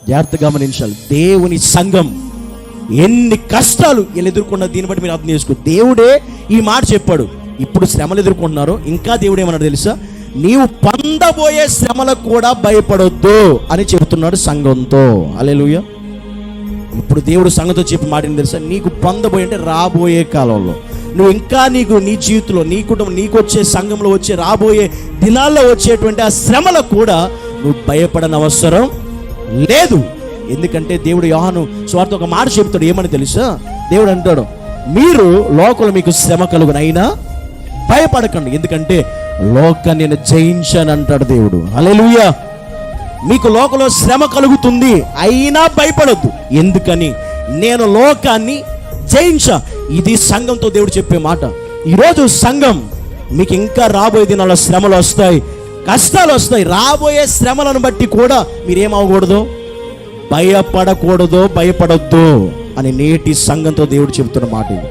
జాగ్రత్తగా గమనించాలి. దేవుని సంఘం ఎన్ని కష్టాలు వీళ్ళు ఎదుర్కొన్న దీన్ని బట్టి మీరు అర్థం చేసుకో. దేవుడే ఈ మాట చెప్పాడు. ఇప్పుడు శ్రమలు ఎదుర్కొంటున్నారు, ఇంకా దేవుడు ఏమన్నాడు తెలుసా? నీవు పొందబోయే శ్రమలకు కూడా భయపడొద్దు అని చెబుతున్నాడు సంఘంతో. హల్లెలూయా. ఇప్పుడు దేవుడు సంఘంతో చెప్పి మాట ఏంటి తెలుసా? నీకు పొందబోయే అంటే రాబోయే కాలంలో నువ్వు ఇంకా నీ జీవితంలో, నీ కుటుంబం, నీకు వచ్చే సంఘంలో వచ్చే రాబోయే దినాల్లో వచ్చేటువంటి ఆ శ్రమలకు కూడా నువ్వు భయపడని అవసరం లేదు. ఎందుకంటే దేవుడు యోహాను సువార్త ఒక మాట చెప్తాడు. ఏమని తెలుసా? దేవుడు అంటాడు, మీరు లోకంలో మీకు శ్రమ కలుగునైనా భయపడకండి, ఎందుకంటే లోకాన్ని నేను జయించాను అంటాడు దేవుడు. హల్లెలూయా. మీకు లోకంలో శ్రమ కలుగుతుంది, అయినా భయపడొద్దు, ఎందుకని నేను లోకాన్ని జయించా. ఇది సంఘంతో దేవుడు చెప్పే మాట. ఈరోజు సంఘం మీకు ఇంకా రాబోయే దినాల్లో శ్రమలు వస్తాయి, కష్టాలు వస్తాయి. రాబోయే శ్రమలను బట్టి కూడా మీరేమవ్వకూడదు, భయపడకూడదు, భయపడొద్దు అని నేటి సంఘంతో దేవుడు చెబుతున్న మాట ఇది.